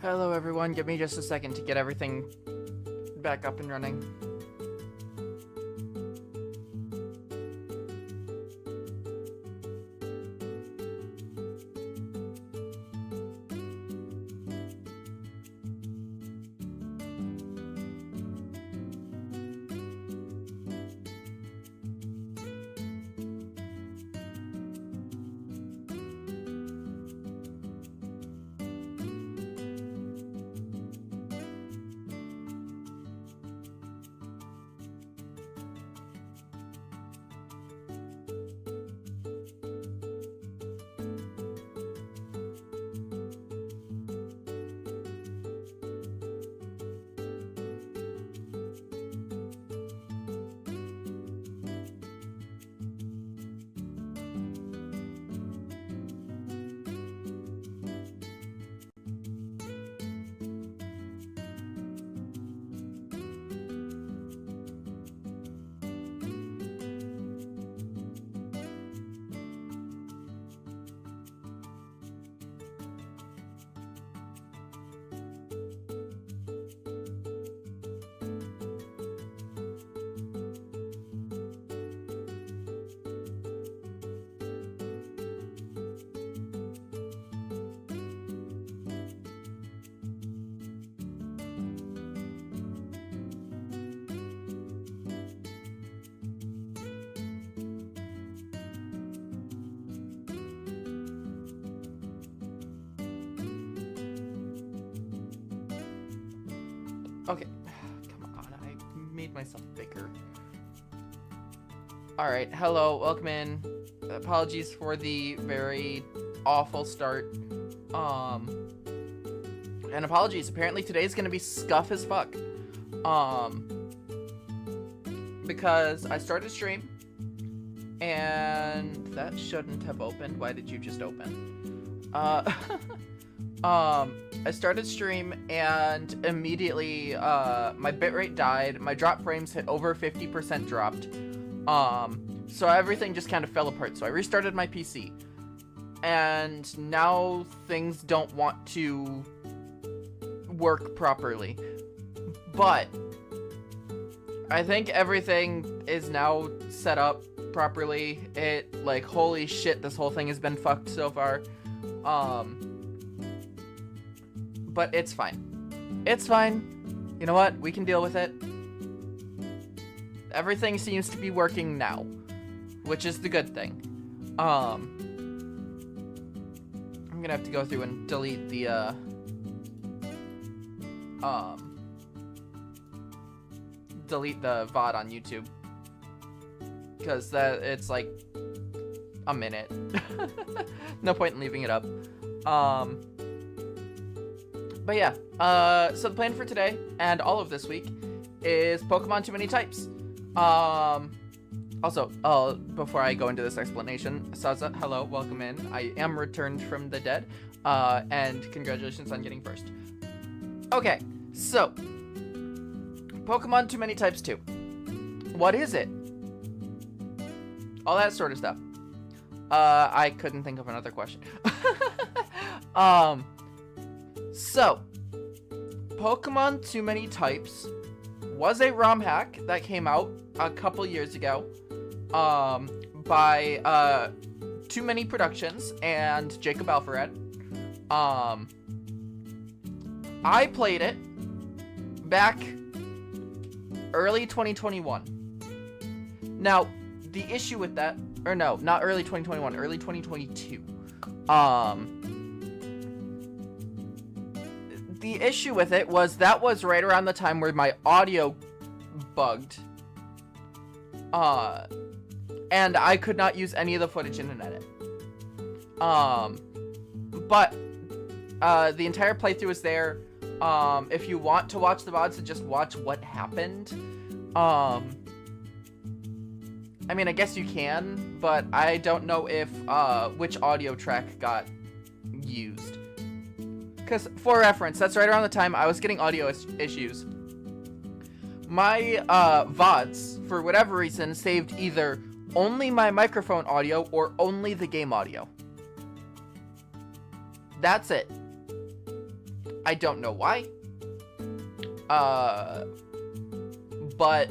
Hello everyone, give me just a second to get everything back up and running. Okay, come on, I made myself bigger. Alright, hello, welcome in. Apologies for the very awful start. And apologies, apparently today's gonna be scuff as fuck. Because I started stream, and that shouldn't have opened. Why did you just open? I started stream and immediately my bitrate died. My drop frames hit over 50% dropped. So everything just kind of fell apart. So I restarted my PC. And now things don't want to work properly. But I think everything is now set up properly. Like, holy shit, this whole thing has been fucked so far. But it's fine. It's fine. You know what? We can deal with it. Everything seems to be working now, which is the good thing. I'm gonna have to go through and delete the, delete the VOD on YouTube. Because it's like a minute. No point in leaving it up. But yeah, so the plan for today and all of this week is Pokemon Too Many Types. Also, before I go into this explanation, Saza, hello, welcome in. I am returned from the dead, and congratulations on getting first. Okay, so, Pokemon Too Many Types 2. What is it? All that sort of stuff. I couldn't think of another question. So, Pokemon Too Many Types was a ROM hack that came out a couple years ago, by, Too Many Productions and Jacob Alvarez. I played it back early 2021. Now, the issue with that, or no, not early 2021, early 2022. The issue with it was that was right around the time where my audio bugged. And I could not use any of the footage in an edit. But the entire playthrough is there. If you want to watch the VODs and just watch what happened, I mean, I guess you can, but I don't know if, which audio track got used. Because, for reference, that's right around the time I was getting audio issues. My, VODs, for whatever reason, saved either only my microphone audio or only the game audio. That's it. I don't know why. But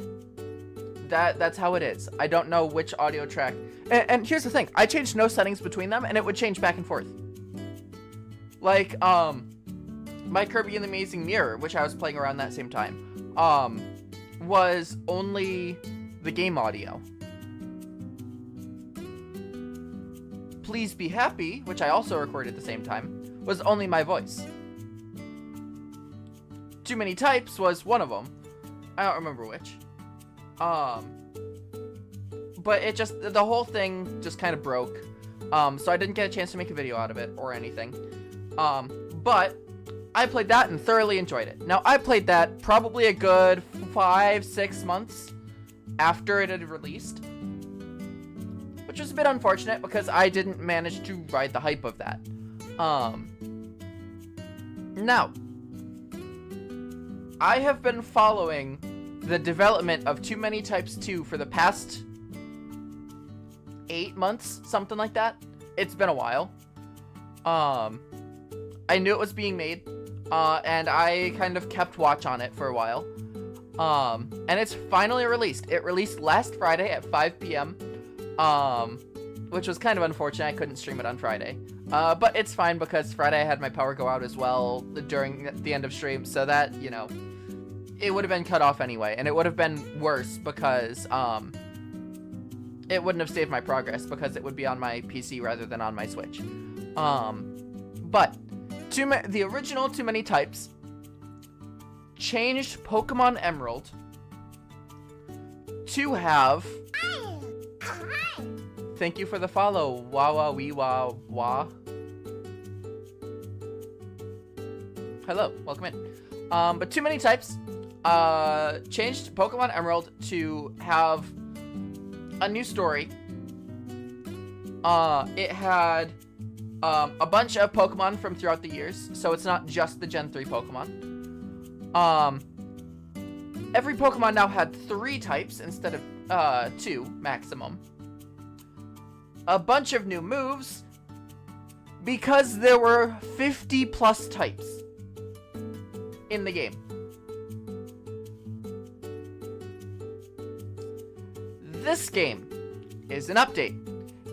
that's how it is. I don't know which audio track. And here's the thing. I changed no settings between them, and it would change back and forth. Like, my Kirby and the Amazing Mirror, which I was playing around that same time, was only the game audio. Please Be Happy, which I also recorded at the same time, was only my voice. Too Many Types was one of them. I don't remember which. But it just, the whole thing just kind of broke. So I didn't get a chance to make a video out of it or anything. But I played that and thoroughly enjoyed it. Now, I played that probably a good 5-6 months after it had released. Which was a bit unfortunate because I didn't manage to ride the hype of that. Now, I have been following the development of Too Many Types 2 for the past 8 months, something like that. It's been a while. I knew it was being made, and I kind of kept watch on it for a while. And it's finally released. It released last Friday at 5 p.m., which was kind of unfortunate. I couldn't stream it on Friday. But it's fine because Friday I had my power go out as well during the end of stream, so that, you know, it would have been cut off anyway, and it would have been worse because, it wouldn't have saved my progress because it would be on my PC rather than on my Switch. But the original Too Many Types changed Pokemon Emerald to have... Thank you for the follow, wah. Hello, welcome in. But Too Many Types changed Pokemon Emerald to have a new story. It had a bunch of Pokemon from throughout the years, so it's not just the Gen 3 Pokemon. Every Pokemon now had 3 types instead of 2 maximum. A bunch of new moves, because there were 50 plus types in the game. This game is an update.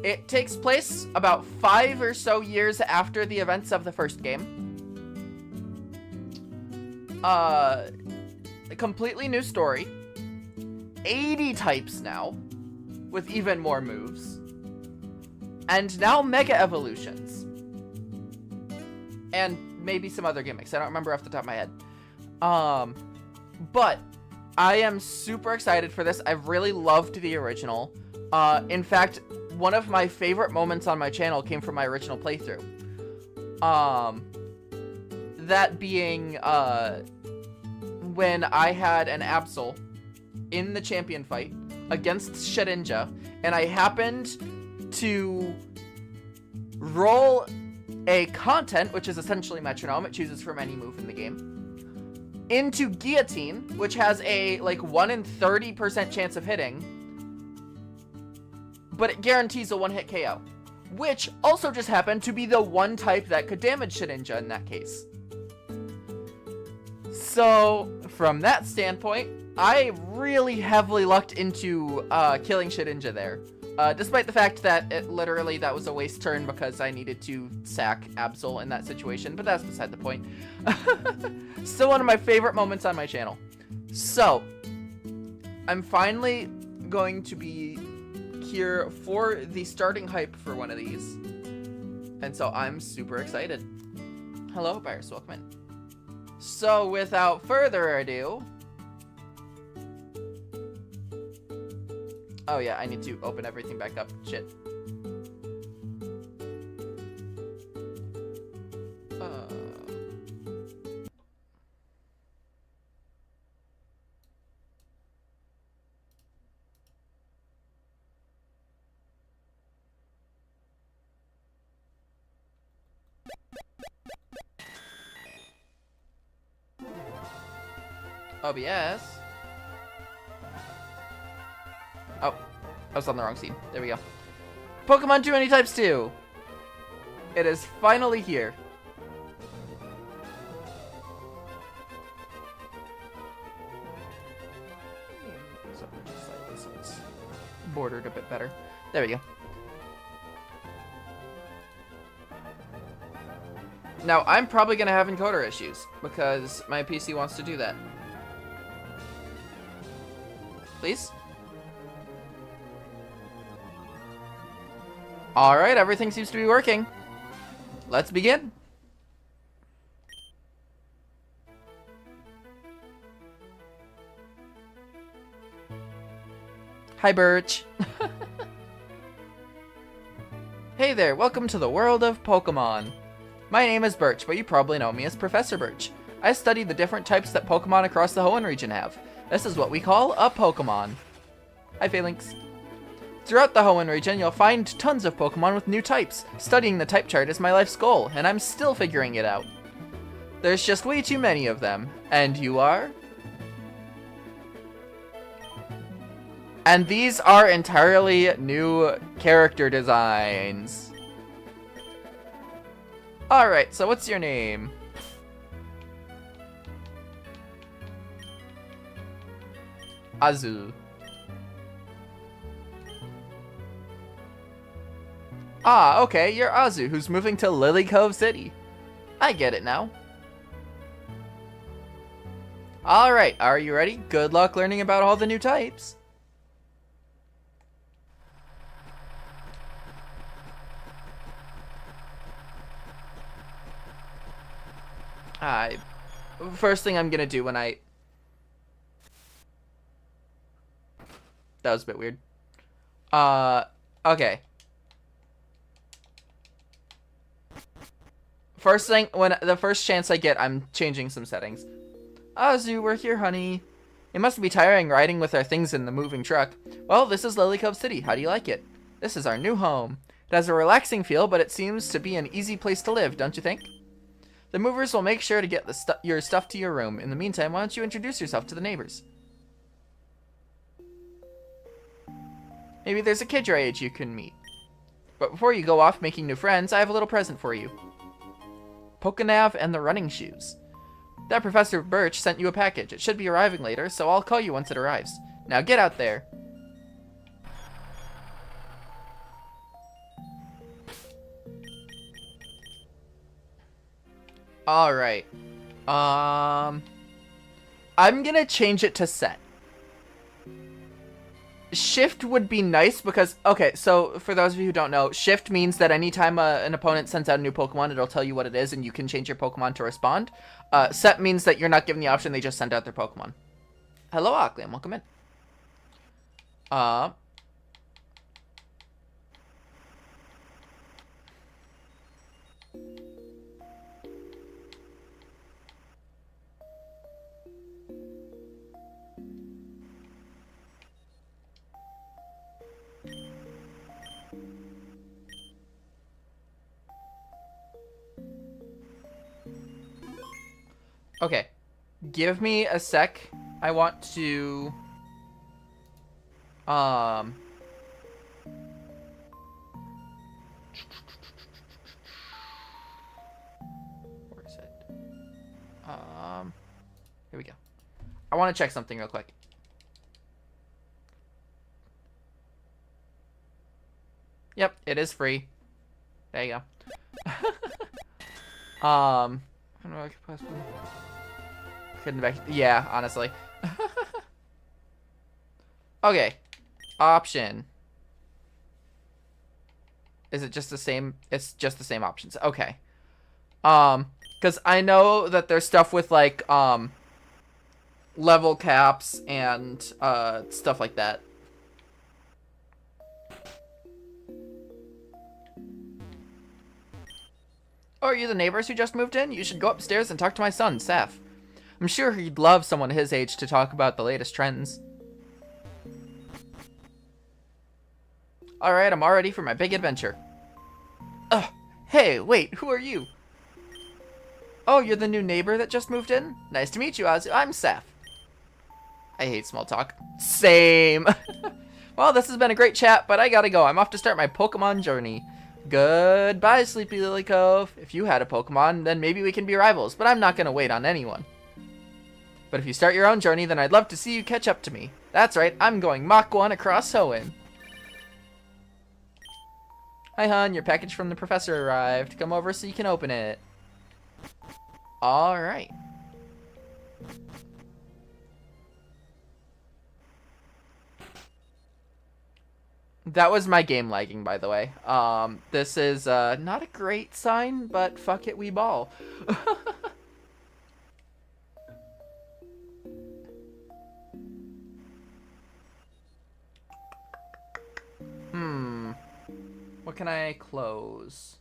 It takes place about 5 or so years after the events of the first game. A completely new story. 80 types now, with even more moves. And now Mega Evolutions. And maybe some other gimmicks. I don't remember off the top of my head. But I am super excited for this. I've really loved the original. In fact, one of my favorite moments on my channel came from my original playthrough. That being when I had an Absol in the champion fight, against Shedinja, and I happened to roll a content, which is essentially metronome, it chooses from any move in the game, into guillotine, which has a like 1 in 30% chance of hitting, but it guarantees a one-hit KO, which also just happened to be the one type that could damage Shedinja in that case. So from that standpoint, I really heavily lucked into killing Shedinja there. Despite the fact that that was a waste turn because I needed to sack Absol in that situation, but that's beside the point. Still one of my favorite moments on my channel. So, I'm finally going to be here for the starting hype for one of these. And so I'm super excited. Hello, buyers, welcome in. So, without further ado... Oh yeah, I need to open everything back up. Shit. OBS. Oh, I was on the wrong scene. There we go. Pokemon 2 Types 2! It is finally here. So just like this, so it's bordered a bit better. There we go. Now, I'm probably going to have encoder issues, because my PC wants to do that. Please? Alright, everything seems to be working. Let's begin. Hi, Birch. Hey there, welcome to the world of Pokemon. My name is Birch, but you probably know me as Professor Birch. I study the different types that Pokemon across the Hoenn region have. This is what we call a Pokemon. Hi, Phalanx. Throughout the Hoenn region, you'll find tons of Pokemon with new types. Studying the type chart is my life's goal, and I'm still figuring it out. There's just way too many of them. And you are? And these are entirely new character designs. Alright, so what's your name? Azu. Ah, okay, you're Azu, who's moving to Lily Cove City. I get it now. Alright, are you ready? Good luck learning about all the new types. First thing I'm gonna do when I... That was a bit weird. Okay. First thing, when the first chance I get, I'm changing some settings. Azu, we're here, honey. It must be tiring riding with our things in the moving truck. Well, this is Lily Cove City. How do you like it? This is our new home. It has a relaxing feel, but it seems to be an easy place to live, don't you think? The movers will make sure to get your stuff to your room. In the meantime, why don't you introduce yourself to the neighbors? Maybe there's a kid your age you can meet. But before you go off making new friends, I have a little present for you. Pokenav and the running shoes. That Professor Birch sent you a package. It should be arriving later, so I'll call you once it arrives. Now get out there. Alright. I'm gonna change it to set. Shift would be nice because, okay, so for those of you who don't know, shift means that anytime an opponent sends out a new Pokemon, it'll tell you what it is and you can change your Pokemon to respond. Set means that you're not given the option, they just send out their Pokemon. Hello, Akliam, welcome in. Okay. Give me a sec. I want to... Where is it? Here we go. I want to check something real quick. Yep, it is free. There you go. I don't know if I could possibly... Couldn't back... Yeah, honestly. Okay. Option. Is it just the same? It's just the same options. Okay. Because I know that there's stuff with, like, level caps and, stuff like that. Oh, are you the neighbors who just moved in? You should go upstairs and talk to my son, Seth. I'm sure he'd love someone his age to talk about the latest trends. Alright, I'm all ready for my big adventure. Ugh, hey, wait, who are you? Oh, you're the new neighbor that just moved in? Nice to meet you, Azu. I'm Seth. I hate small talk. Same. Well, this has been a great chat, but I gotta go. I'm off to start my Pokemon journey. Goodbye, Sleepy Lily Cove. If you had a Pokemon, then maybe we can be rivals, but I'm not gonna wait on anyone. But if you start your own journey, then I'd love to see you catch up to me. That's right, I'm going Mach 1 across Hoenn. Hi, hon, your package from the professor arrived. Come over so you can open it. Alright. That was my game lagging, by the way. This is, not a great sign, but fuck it, we ball. What can I close?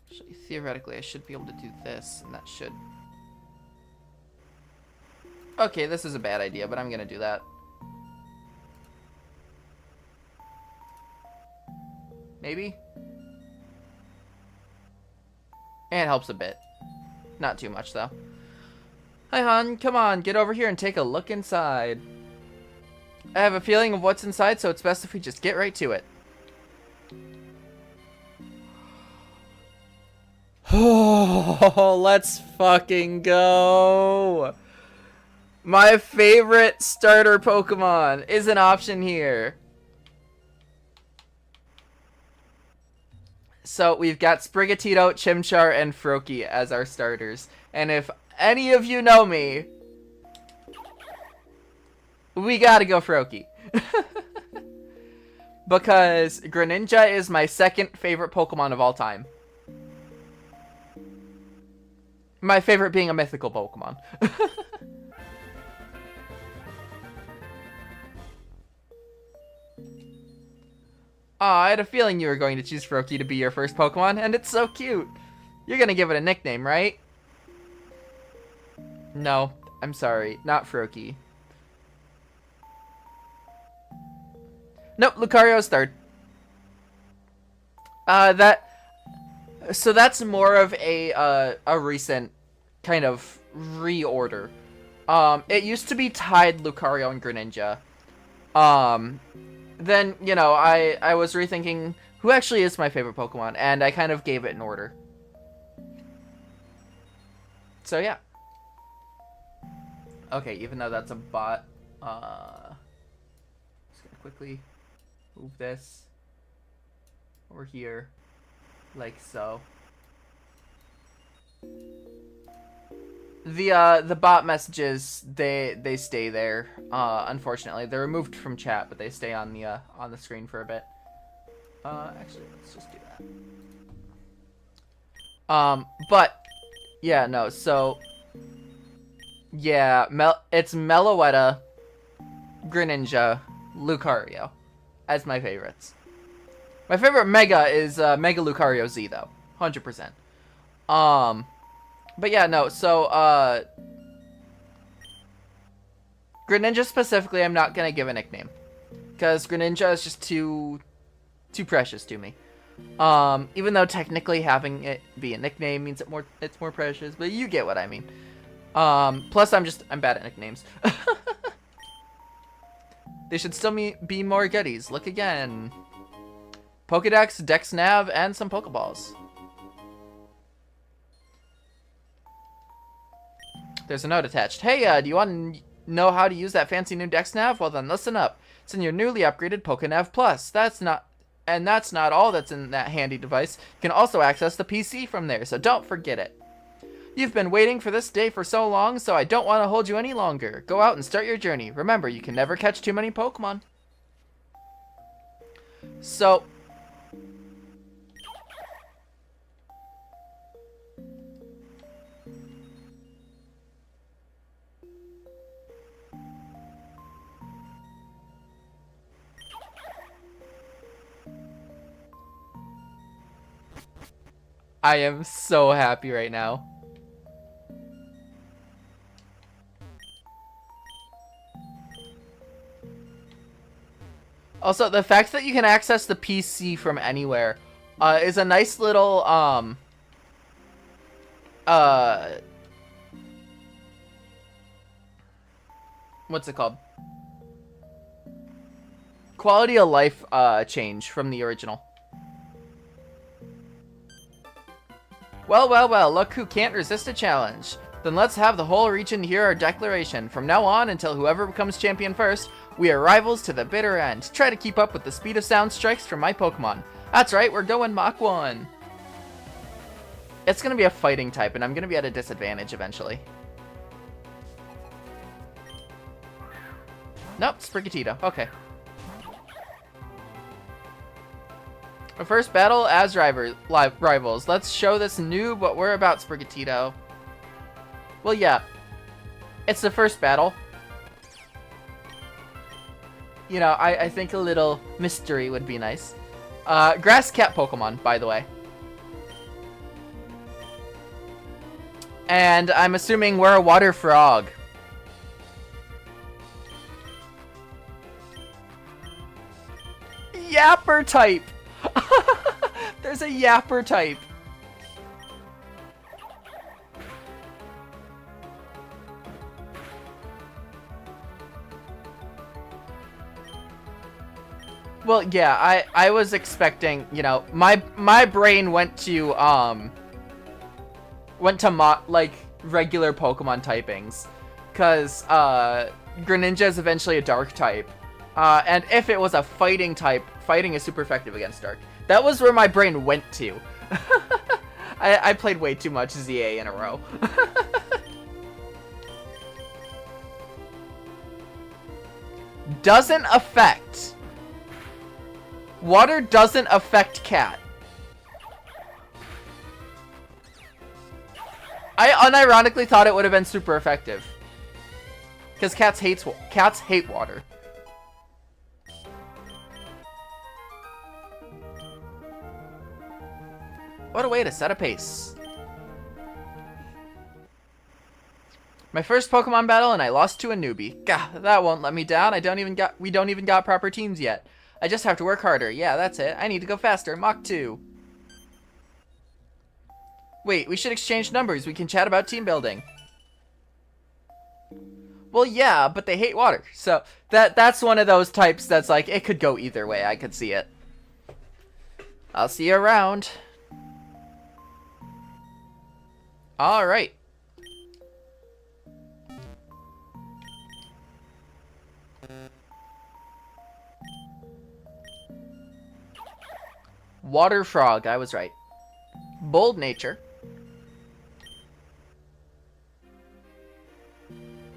Actually, theoretically, I should be able to do this, and that should... Okay, this is a bad idea, but I'm gonna do that. Maybe? And it helps a bit. Not too much, though. Hi, hon. Come on, get over here and take a look inside. I have a feeling of what's inside, so it's best if we just get right to it. Oh, let's fucking go. My favorite starter Pokemon is an option here. So we've got Sprigatito, Chimchar, and Froakie as our starters. And if any of you know me, we gotta go Froakie. Because Greninja is my second favorite Pokemon of all time. My favorite being a mythical Pokemon. Aw, I had a feeling you were going to choose Froakie to be your first Pokemon, and it's so cute. You're gonna give it a nickname, right? No, I'm sorry, not Froakie. Nope, Lucario's third. So that's more of a recent kind of reorder. It used to be tied Lucario and Greninja. Then, you know, I was rethinking who actually is my favorite Pokemon, and I kind of gave it an order. So, yeah. Okay, even though that's a bot, just gonna quickly move this over here, like so. The bot messages, they stay there. Unfortunately, they're removed from chat, but they stay on the screen for a bit. Actually, let's just do that. But yeah, no. So yeah, it's Meloetta, Greninja, Lucario as my favorites. My favorite Mega is Mega Lucario Z though, 100%. But yeah, no, so, Greninja specifically, I'm not gonna give a nickname. Because Greninja is just too precious to me. Even though technically having it be a nickname means it's more precious, but you get what I mean. Plus I'm bad at nicknames. They should still be more goodies. Look again. Pokedex, Dex Nav, and some Pokeballs. There's a note attached. Hey, do you want to know how to use that fancy new Dex Nav? Well then, listen up. It's in your newly upgraded PokeNav Plus. That's not all that's in that handy device. You can also access the PC from there, so don't forget it. You've been waiting for this day for so long, so I don't want to hold you any longer. Go out and start your journey. Remember, you can never catch too many Pokemon. So... I am so happy right now. Also, the fact that you can access the PC from anywhere is a nice little, what's it called? Quality of life change from the original. Well, well, well, look who can't resist a challenge. Then let's have the whole region hear our declaration. From now on, until whoever becomes champion first, we are rivals to the bitter end. Try to keep up with the speed of sound strikes from my Pokemon. That's right, we're going Mach 1. It's going to be a fighting type, and I'm going to be at a disadvantage eventually. Nope, Sprigatito. Okay. Our first battle as rivals. Let's show this noob what we're about, Sprigatito. Well, yeah. It's the first battle. You know, I think a little mystery would be nice. Grass cat Pokemon, by the way. And I'm assuming we're a water frog. Yapper type! There's a Yapper type. Well, yeah, I was expecting, you know, my brain went to like regular Pokemon typings, cause Greninja is eventually a Dark type, and if it was a fighting type, fighting is super effective against Dark. That was where my brain went to. I played way too much ZA in a row. Doesn't affect. Water doesn't affect cat. I unironically thought it would have been super effective. Because cats hate water. What a way to set a pace. My first Pokemon battle and I lost to a newbie. Gah, that won't let me down. We don't even got proper teams yet. I just have to work harder. Yeah, that's it. I need to go faster. Mach 2. Wait, we should exchange numbers. We can chat about team building. Well, yeah, but they hate water. So that's one of those types that's like, it could go either way. I could see it. I'll see you around. All right. Water frog, I was right. Bold nature.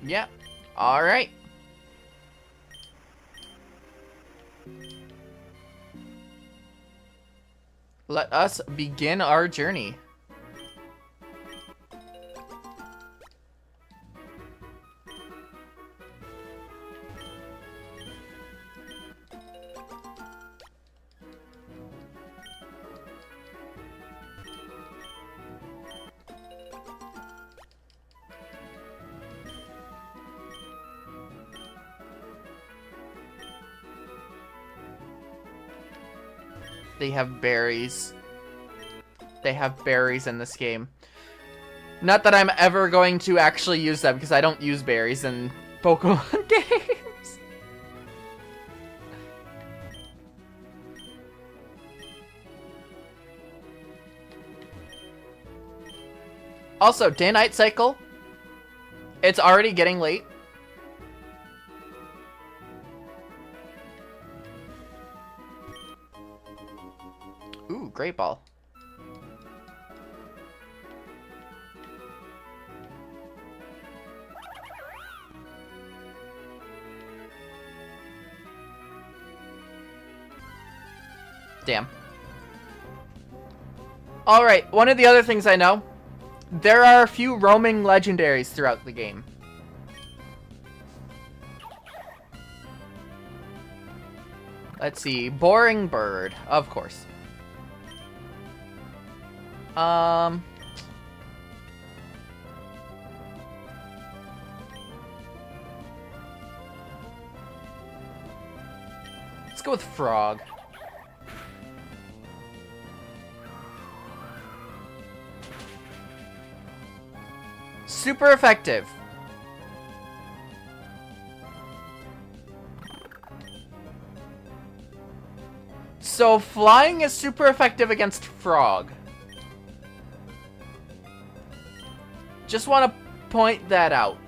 Yeah. All right. Let us begin our journey. They have berries. They have berries in this game. Not that I'm ever going to actually use them, because I don't use berries in Pokemon games. Also, day-night cycle. It's already getting late. Ooh, great ball. Damn. Alright, one of the other things I know, there are a few roaming legendaries throughout the game. Let's see, boring bird, of course. Let's go with frog. Super effective. So flying is super effective against frog. Just want to point that out.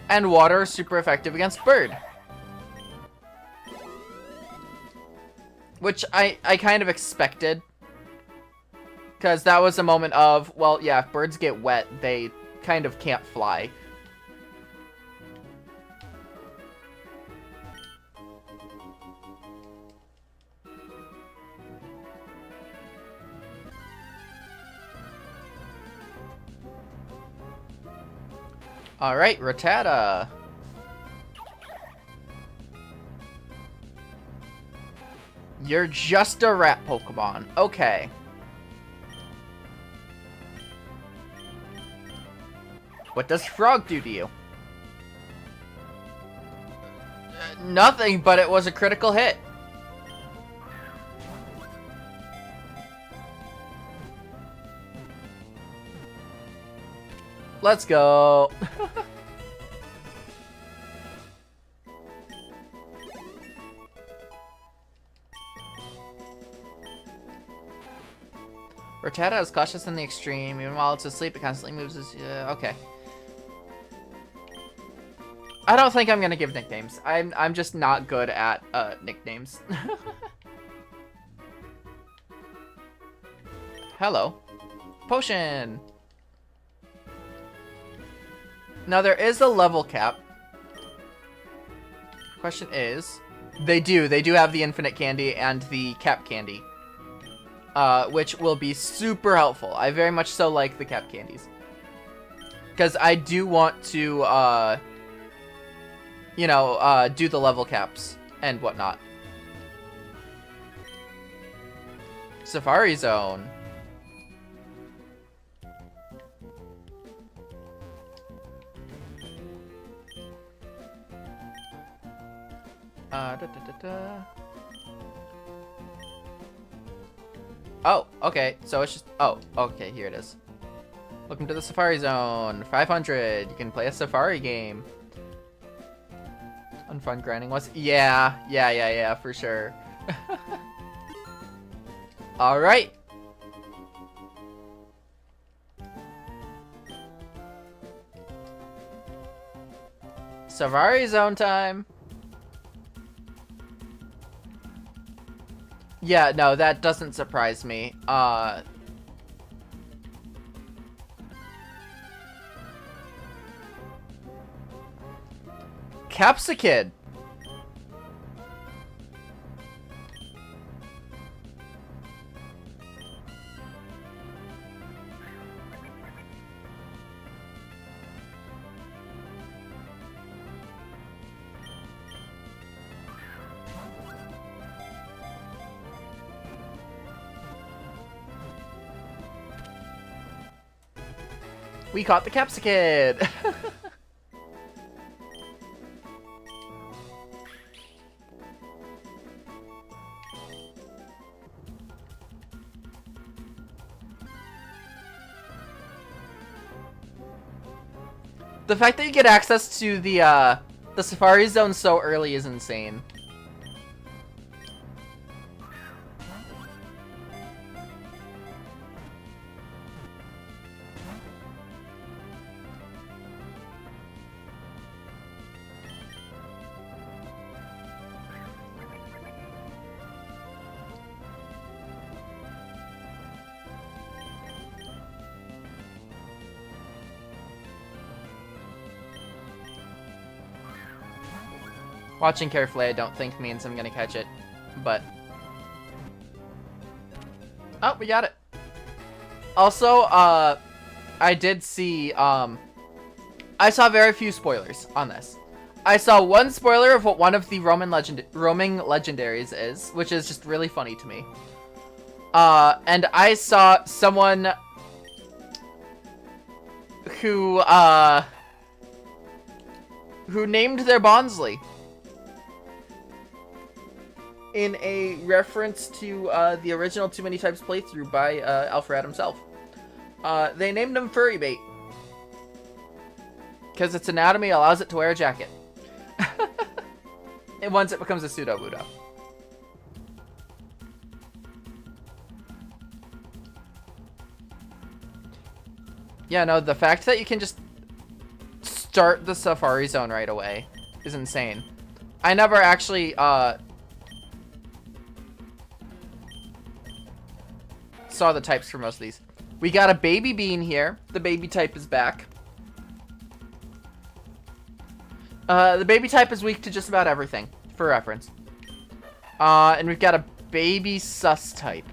And water is super effective against bird. Which I kind of expected. Because that was a moment of, well, yeah, if birds get wet, they kind of can't fly. Alright, Rattata. You're just a rat Pokemon. Okay. What does frog do to you? Nothing, but it was a critical hit. Let's go. Rattata is cautious in the extreme. Even while it's asleep, it constantly moves his... okay. I don't think I'm gonna give nicknames. I'm just not good at nicknames. Hello. Potion! Now there is a level cap. Question is... They do have the infinite candy and the cap candy. Which will be super helpful. I very much so like the cap candies. Because I do want to, you know, do the level caps and whatnot. Safari Zone. Oh, okay. So it's just... Oh, okay. Here it is. Welcome to the Safari Zone. 500. You can play a Safari game. Unfun grinding was... Yeah, for sure. Alright. Safari Zone time. Yeah, no, that doesn't surprise me. Capsicid. We caught the Capsicid! The fact that you get access to the Safari Zone so early is insane. Watching carefully, I don't think means I'm gonna catch it, but... Oh, we got it. Also, I did see, I saw very few spoilers on this. I saw one spoiler of what one of the roaming legendaries is, which is just really funny to me. And I saw someone who named their Bonsly in a reference to the original Too Many Types playthrough by Alfred himself. They named him Furry Bait because its anatomy allows it to wear a jacket. And once it becomes a pseudo Buddha. Yeah, no, the fact that you can just start the Safari Zone right away is insane. I never actually saw the types for most of these. We got a baby bean here. The baby type is back. The baby type is weak to just about everything, for reference. And we've got a baby sus type.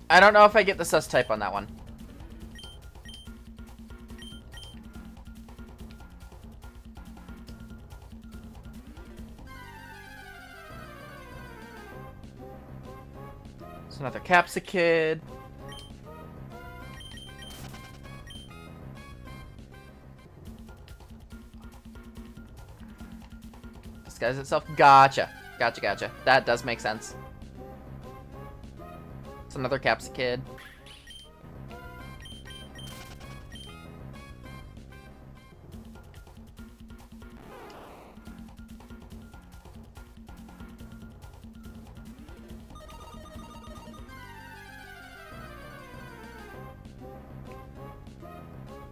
I don't know if I get the sus type on that one. It's another Capsicid. Disguise itself. Gotcha. Gotcha. That does make sense. It's another Capsicid.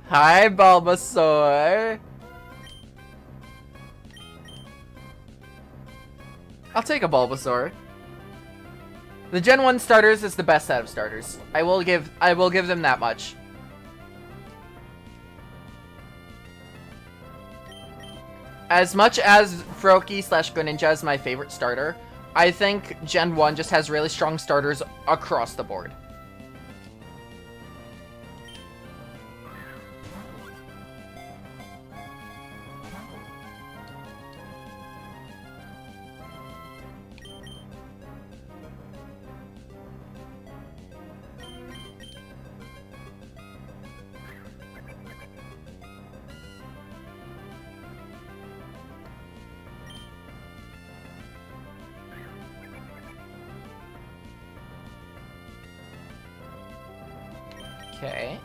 Hi, Bulbasaur. I'll take a Bulbasaur. The Gen 1 starters is the best set of starters. I will give them that much. As much as Froakie/Greninja is my favorite starter, I think Gen 1 just has really strong starters across the board. Okay.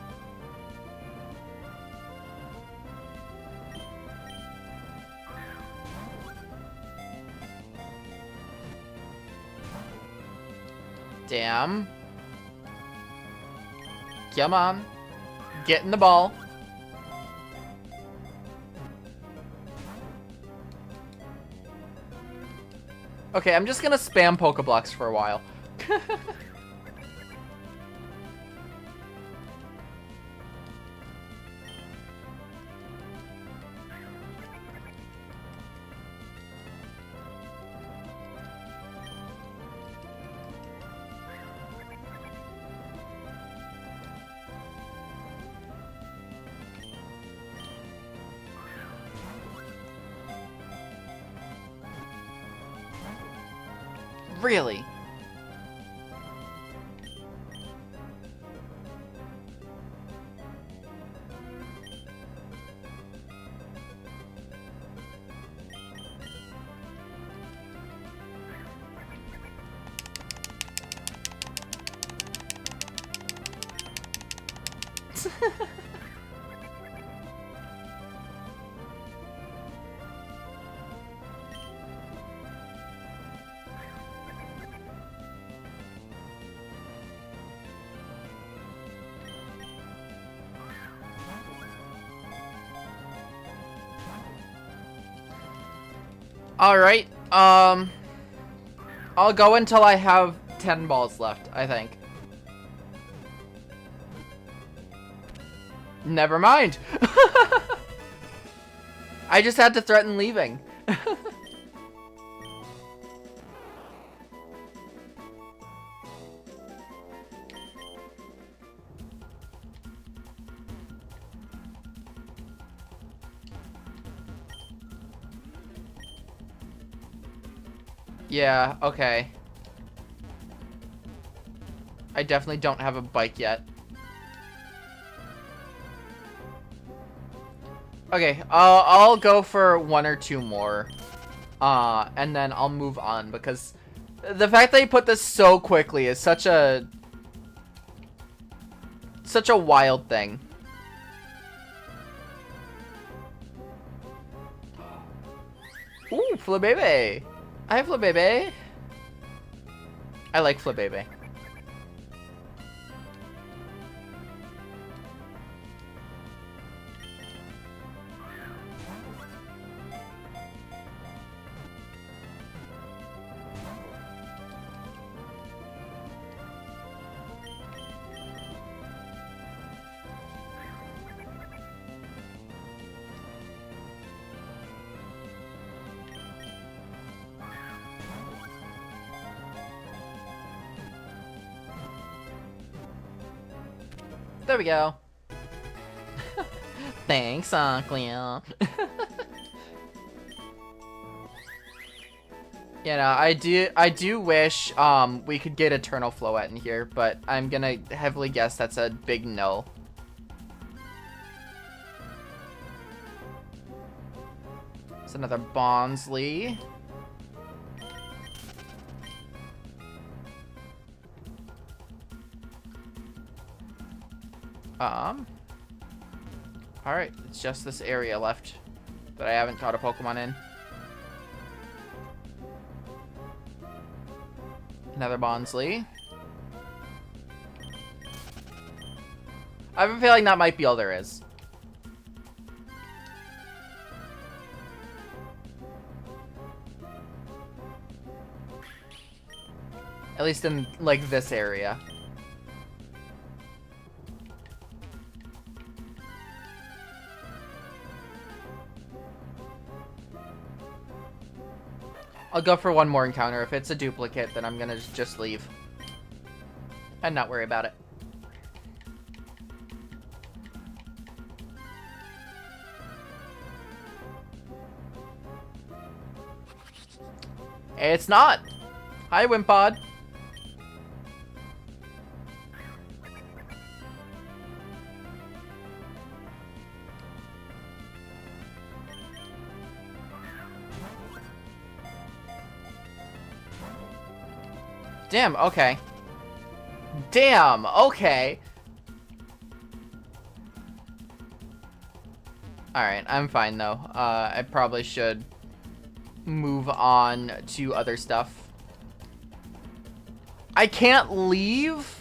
Damn. Come on. Get in the ball. Okay, I'm just gonna spam Pokeblocks for a while. Really? Alright, I'll go until I have 10 balls left, I think. Never mind. I just had to threaten leaving. Yeah, okay. I definitely don't have a bike yet. Okay, I'll go for 1 or 2 more. And then I'll move on, because the fact that he put this so quickly is such a wild thing. Ooh, Flabebe. Hi, Flabebe. I like Flabebe. There we go. Thanks, Uncle. You know, I do wish we could get Eternal Floette in here, but I'm gonna heavily guess that's a big no. It's another Bonsley. Alright, it's just this area left that I haven't caught a Pokemon in. Another Bonsley. I have a feeling that might be all there is. At least in, like, this area. I'll go for 1 more encounter. If it's a duplicate, then I'm gonna just leave. And not worry about it. It's not! Hi, Wimpod! Damn, okay. Damn, okay. Alright, I'm fine though. I probably should move on to other stuff. I can't leave?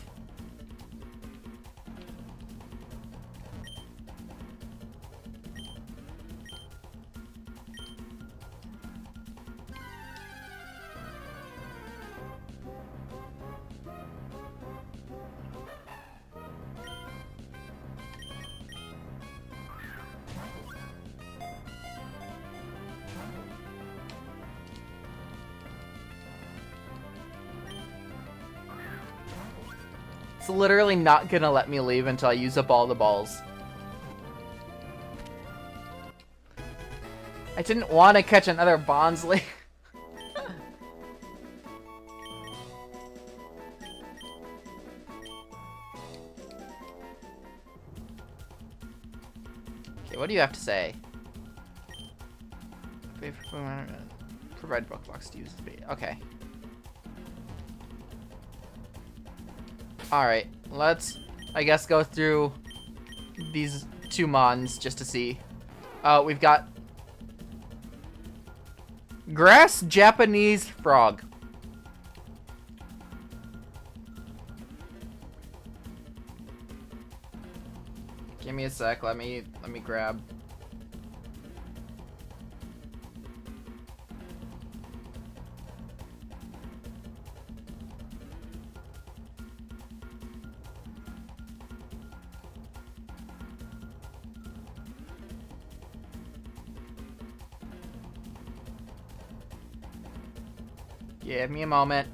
It's literally not gonna let me leave until I use up all the balls. I didn't want to catch another Bonsley. Okay, what do you have to say? Provide book box to use. Okay. Alright, let's, I guess, go through these two mons just to see. We've got grass Japanese frog. Give me a sec. Let me grab. Give me a moment.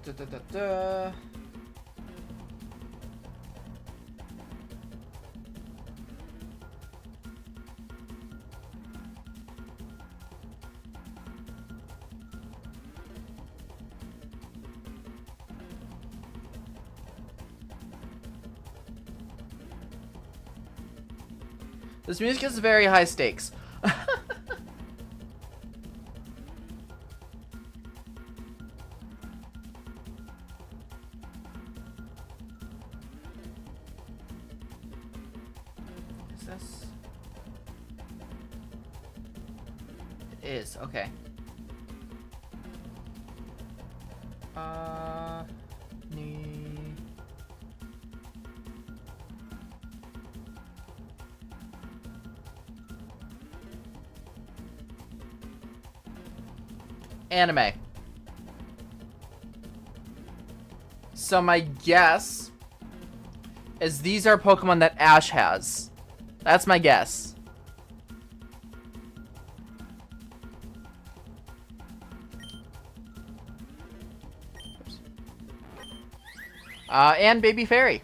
Da, da, da, da. This music is very high stakes. Is this? It is, okay. Anime. So my guess is these are Pokemon that Ash has. That's my guess. Oops. And Baby Fairy.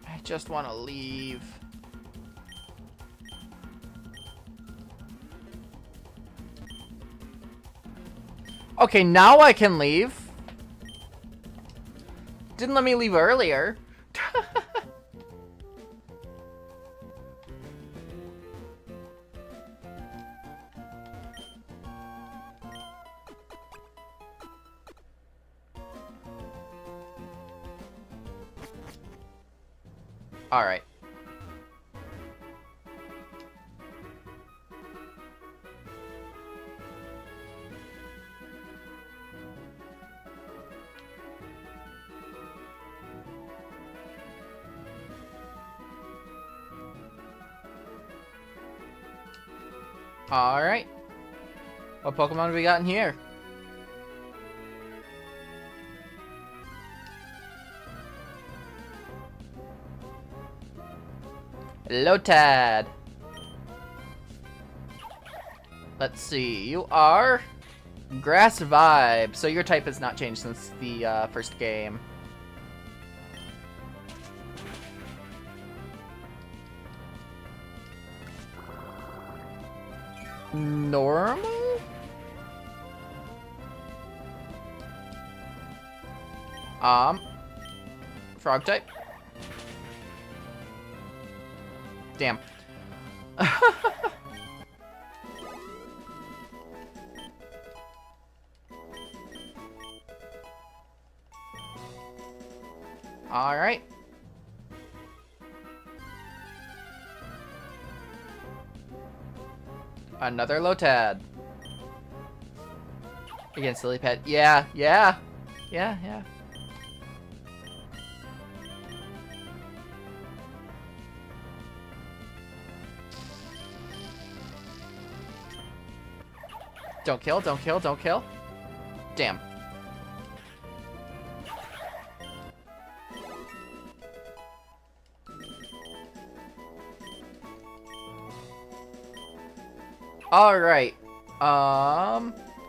I just want to leave. Okay, now I can leave. Didn't let me leave earlier. All right. All right. What Pokemon have we got in here? Lotad. Let's see. You are Grass Vibe. So your type has not changed since the first game. Normal? Frog type. Damn. All right. Another Lotad. Against Lily Pad. Yeah. Don't kill, don't kill, don't kill. Damn. Alright.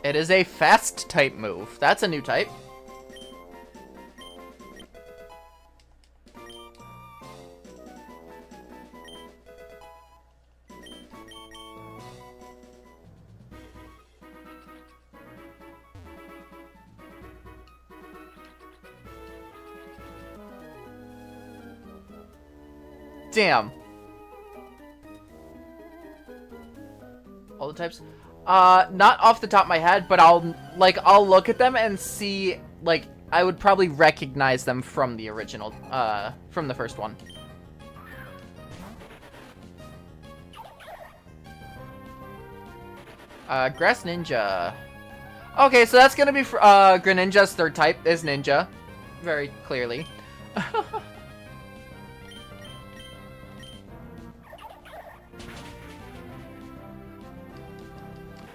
It is a fast type move. That's a new type. Damn. All the types? Not off the top of my head, but I'll look at them and see, like, I would probably recognize them from the original, from the first one. Grass Ninja. Okay, so that's gonna be, Greninja's third type is Ninja. Very clearly.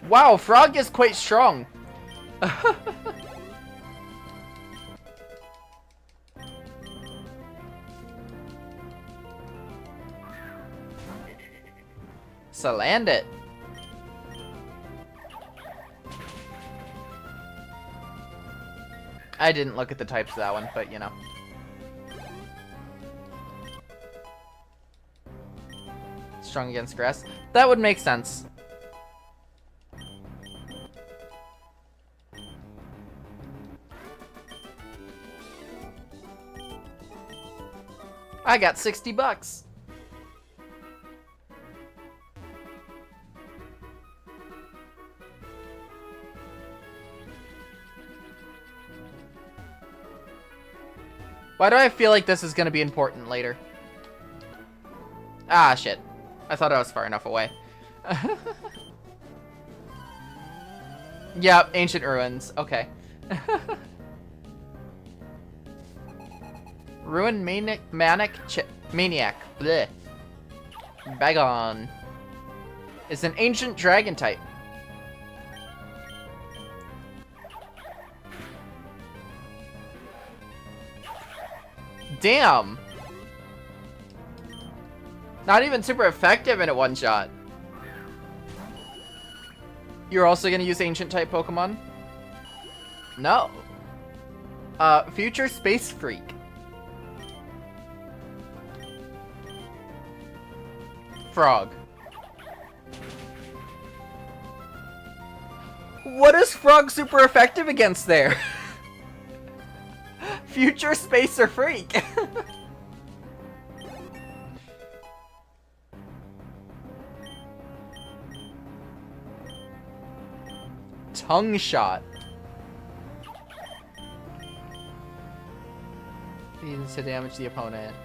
Wow, Frog is quite strong. So land it. I didn't look at the types of that one, but you know. Strong against grass. That would make sense. I got 60 bucks. Why do I feel like this is going to be important later? Ah, shit. I thought I was far enough away. Yep, ancient ruins. Okay. Ruin Maniac. Bleh. Bagon is an ancient dragon type. Damn. Not even super effective in a one-shot. You're also gonna use ancient type Pokemon? No. Future Space Freak. Frog. What is Frog super effective against there? Future Spacer Freak. Tongue Shot. Needs to damage the opponent.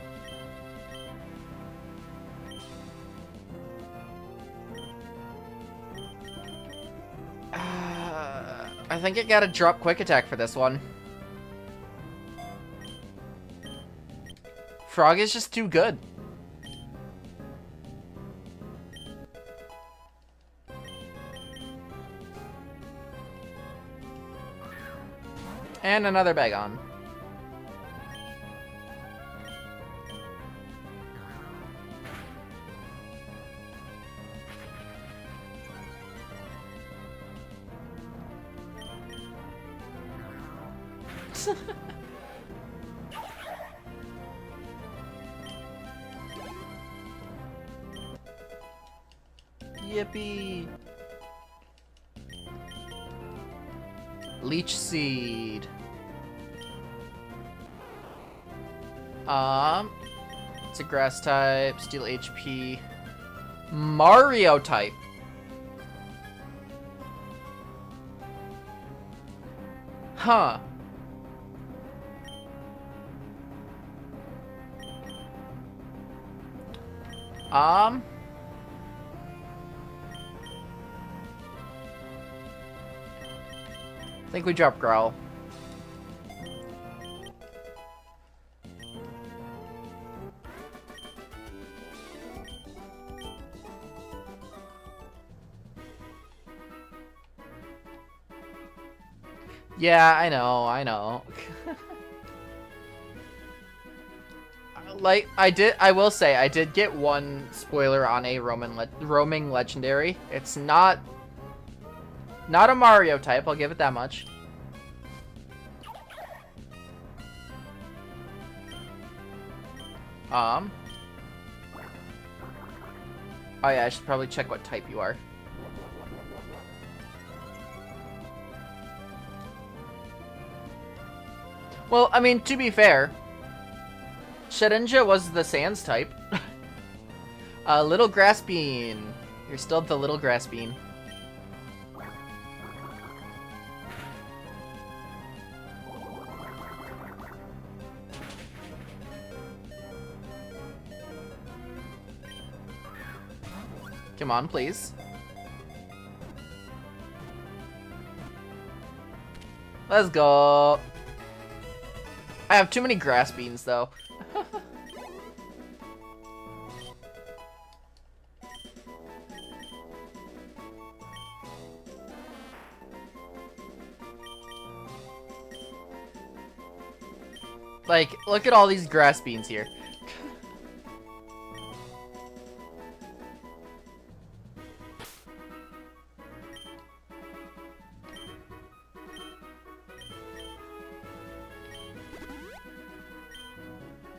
I think I gotta drop Quick Attack for this one. Frog is just too good. And another Bagon. Yippee! Leech Seed. It's a grass type, steel HP. Mario type. Huh. I think we drop Growl. Yeah, I know, I know. Like, I will say, I did get one spoiler on a roaming legendary. It's not a Mario type, I'll give it that much. Oh yeah, I should probably check what type you are. Well, I mean, to be fair, Shedinja was the Sands type. Little Grass Bean. You're still the Little Grass Bean. Come on, please. Let's go. I have too many grass beans, though. Like, look at all these grass beans here.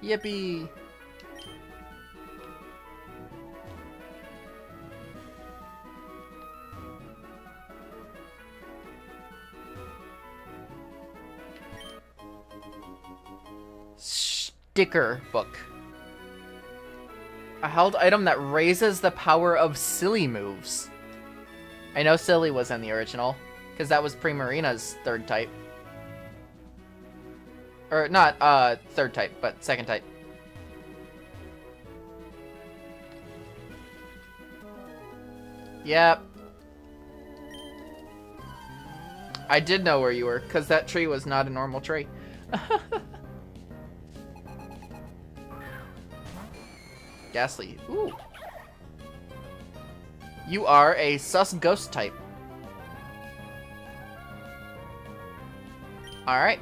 Yippee! Sticker book. A held item that raises the power of silly moves. I know silly was in the original, because that was Primarina's third type. Or not third type, but second type. Yep. I did know where you were, because that tree was not a normal tree. Ghastly. Ooh. You are a sus ghost type. Alright.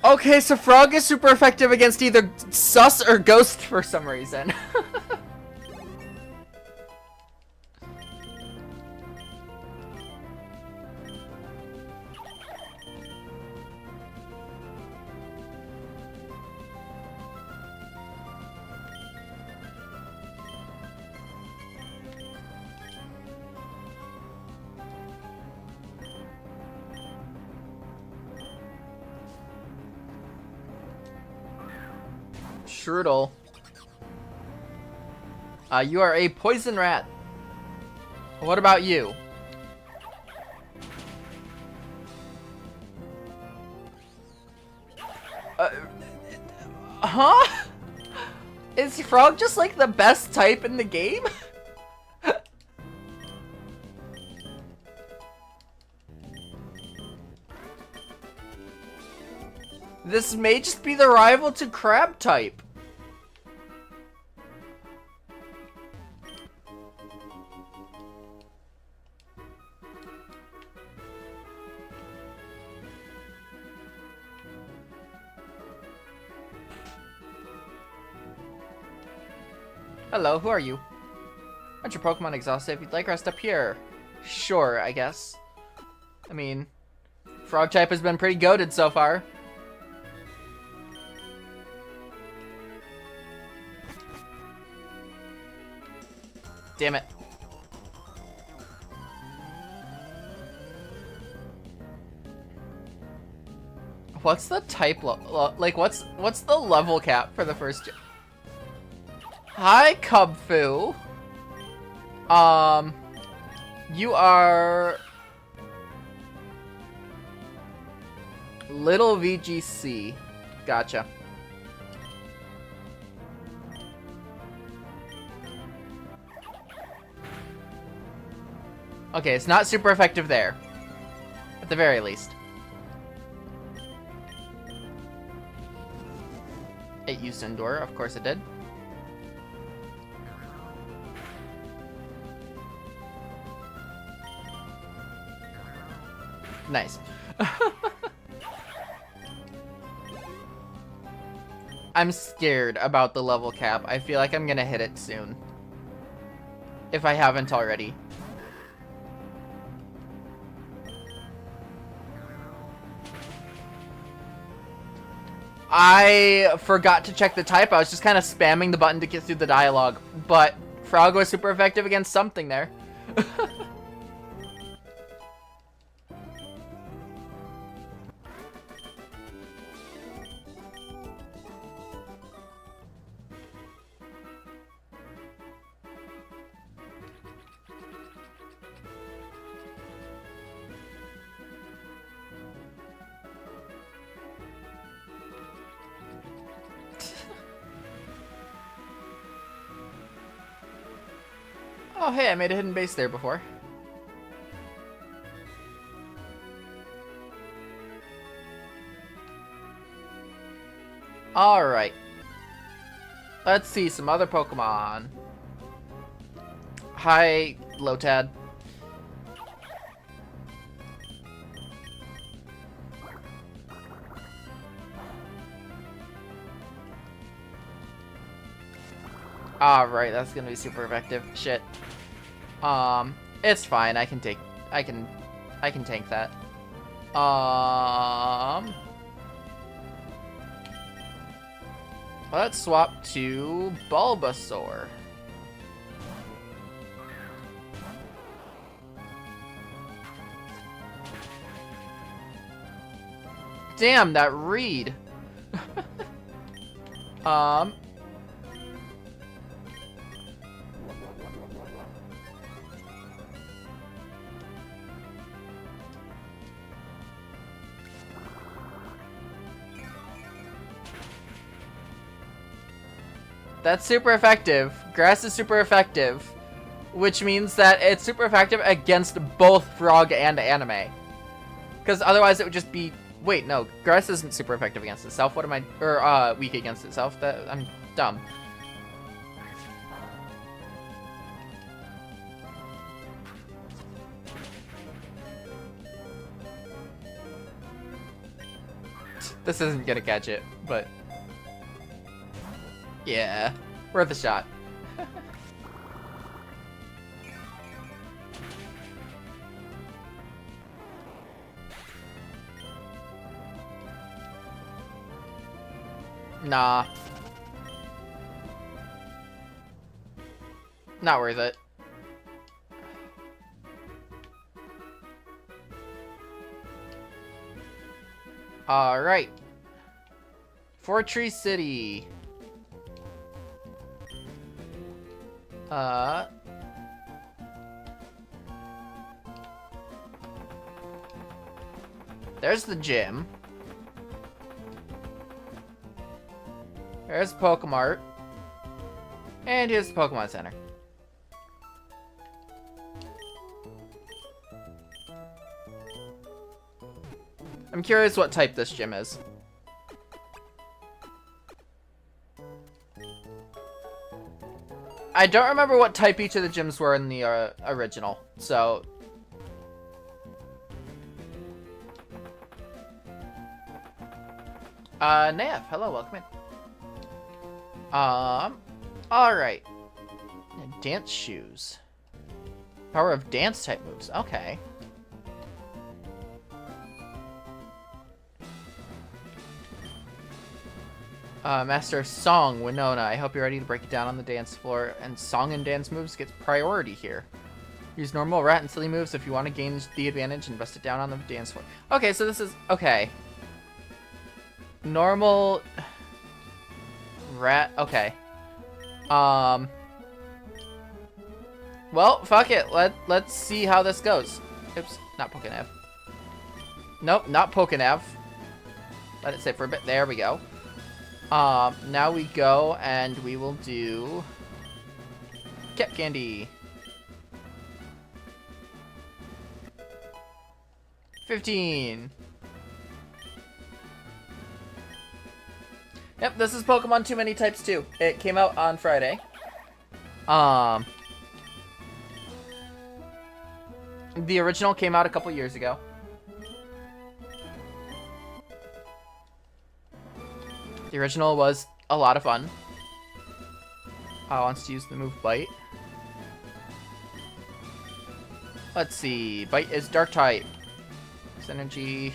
Okay, so Frog is super effective against either sus or ghost for some reason. Strudel. You are a poison rat. What about you? Huh? Is Frog just like the best type in the game? This may just be the rival to Crab type. Hello, who are you? Aren't your Pokemon exhausted? If you'd like, rest up here. Sure, I guess. I mean, Frog type has been pretty goated so far. Damn it. What's the type like what's the level cap for the first Hi, Cubfu. You are Little VGC. Gotcha. Okay, it's not super effective there. At the very least. It used Endure, of course it did. Nice. I'm scared about the level cap. I feel like I'm gonna hit it soon. If I haven't already. I forgot to check the type. I was just kind of spamming the button to get through the dialogue. But Frog was super effective against something there. Oh, hey, I made a hidden base there before. Alright. Let's see some other Pokemon. Hi, Lotad. Alright, that's gonna be super effective. Shit. It's fine. I can tank that. Let's swap to Bulbasaur. Damn, that read. That's super effective. Grass is super effective, which means that it's super effective against both Frog and Anime. Because otherwise it would just be... Wait, no. Grass isn't super effective against itself. What am I... Or, weak against itself. I'm dumb. This isn't gonna catch it, but... Yeah, worth a shot. Nah. Not worth it. Alright. Fortree City. There's the gym. There's Pokemart. And here's the Pokemon Center. I'm curious what type this gym is. I don't remember what type each of the gyms were in the original, so... Nav, hello, welcome in. Alright. Dance shoes. Power of dance type moves, okay. Master Song, Winona, I hope you're ready to break it down on the dance floor, and song and dance moves gets priority here. Use normal rat and silly moves if you want to gain the advantage and bust it down on the dance floor. Okay, so this is... Okay. Normal... Rat... Okay. Well, fuck it. Let's see how this goes. Oops, not Pokenav. Nope, not Pokenav. Let it sit for a bit. There we go. Now we go and we will do Cat Candy. 15. Yep, this is Pokemon Too Many Types 2. It came out on Friday. The original came out a couple years ago. The original was a lot of fun. Wants to use the move Bite. Let's see. Bite is Dark type. Energy.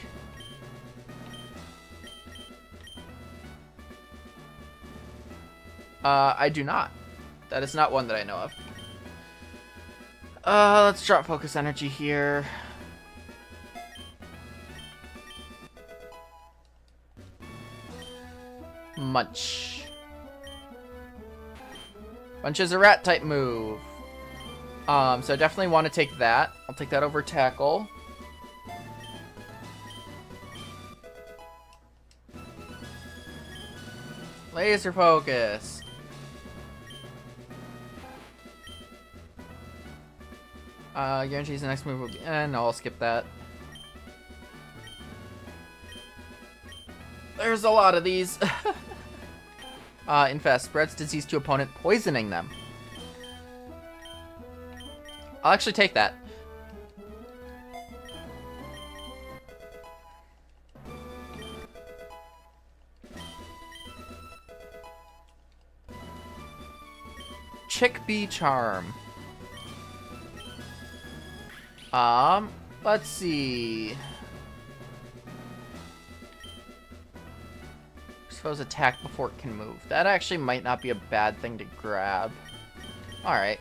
I do not. That is not one that I know of. Let's drop Focus Energy here. Munch. Munch is a rat type move. So I definitely want to take that. I'll take that over Tackle. Laser Focus. Guarantees the next move will be... no, I'll skip that. There's a lot of these. Infest. Spreads disease to opponent, poisoning them. I'll actually take that. Chickpea Charm. Let's see. Suppose attack before it can move. That actually might not be a bad thing to grab. Alright.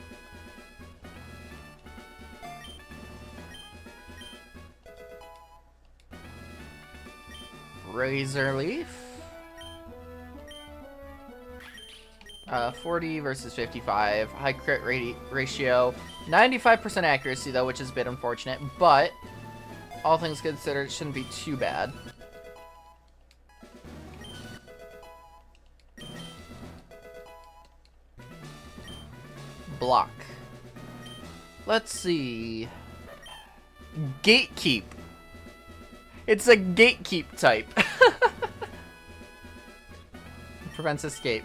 Razor Leaf. 40 versus 55. High crit ratio. 95% accuracy, though, which is a bit unfortunate. But, all things considered, it shouldn't be too bad. Block. Let's see. Gatekeep. It's a Gatekeep type. Prevents escape.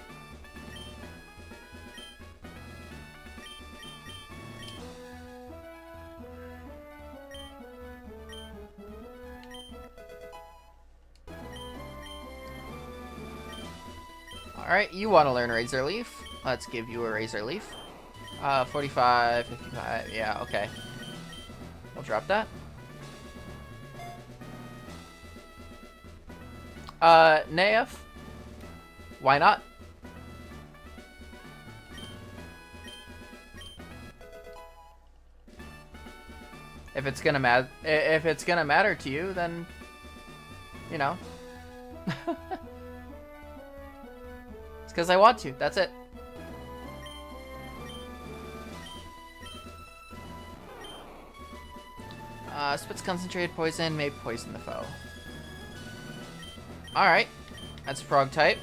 Alright, you want to learn Razor Leaf. Let's give you a Razor Leaf. 45, 55, yeah, okay. We'll drop that. Naef. Why not? If it's gonna matter to you, then, you know. It's because I want to. That's it. Spits concentrated poison may poison the foe. Alright. That's a frog type.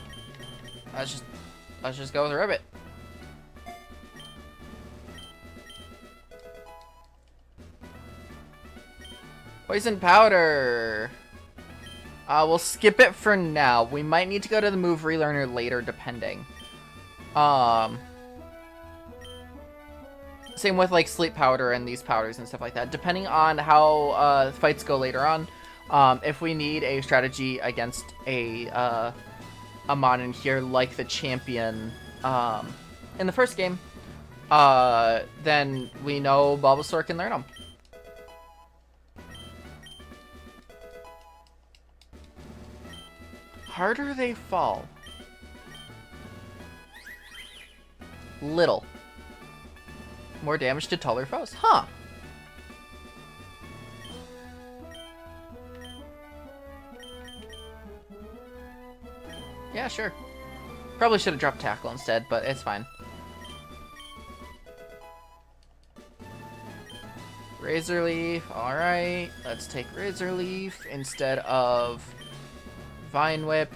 Let's just go with a ribbit. Poison powder. We'll skip it for now. We might need to go to the move relearner later, depending. Same with like sleep powder and these powders and stuff like that. Depending on how fights go later on, if we need a strategy against a mon in here, like the champion in the first game, then we know Bulbasaur can learn them. Harder they fall. Little. More damage to taller foes. Huh. Yeah, sure. Probably should have dropped Tackle instead, but it's fine. Razor Leaf. Alright. Let's take Razor Leaf instead of Vine Whip.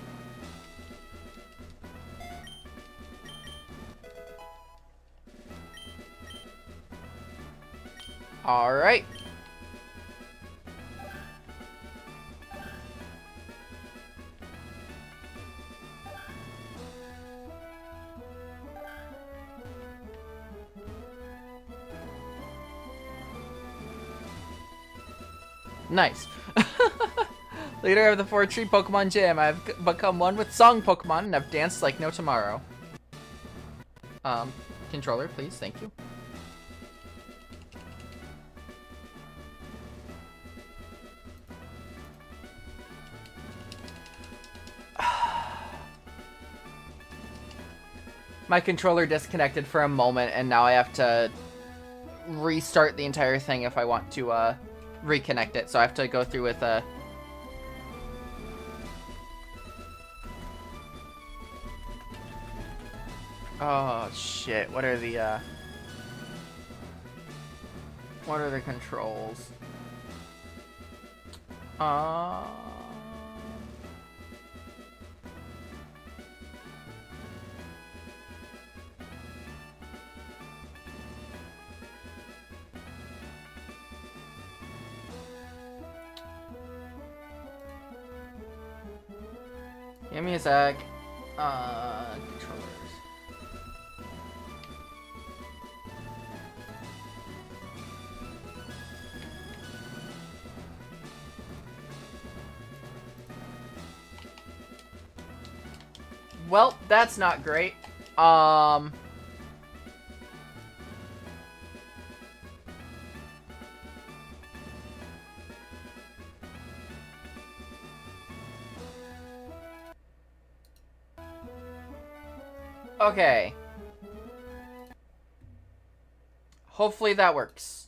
Alright. Nice. Leader of the 4-tree Pokemon Gym. I've become one with song Pokemon and I've danced like no tomorrow. Controller, please. Thank you. My controller disconnected for a moment and now I have to restart the entire thing if I want to reconnect it. So I have to go through with oh shit, what are the controls? Give me a sec. Controllers. Well, that's not great. Okay. Hopefully that works.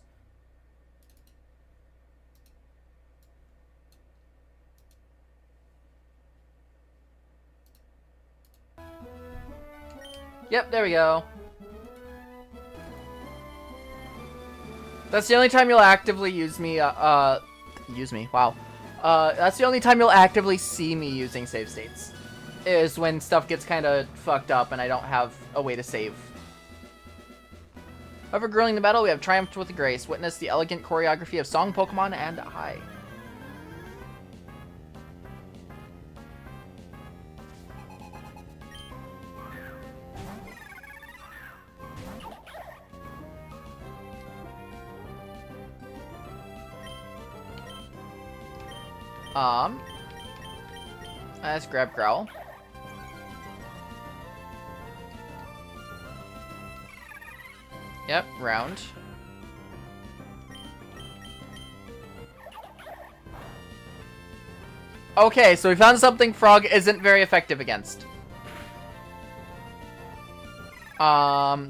Yep, there we go. That's the only time you'll actively use me, wow. That's the only time you'll actively see me using save states. Is when stuff gets kind of fucked up and I don't have a way to save. Overgrowing the battle, we have triumphed with grace. Witness the elegant choreography of Song Pokemon and I. Let's grab Growl. Yep, round. Okay, so we found something Frog isn't very effective against.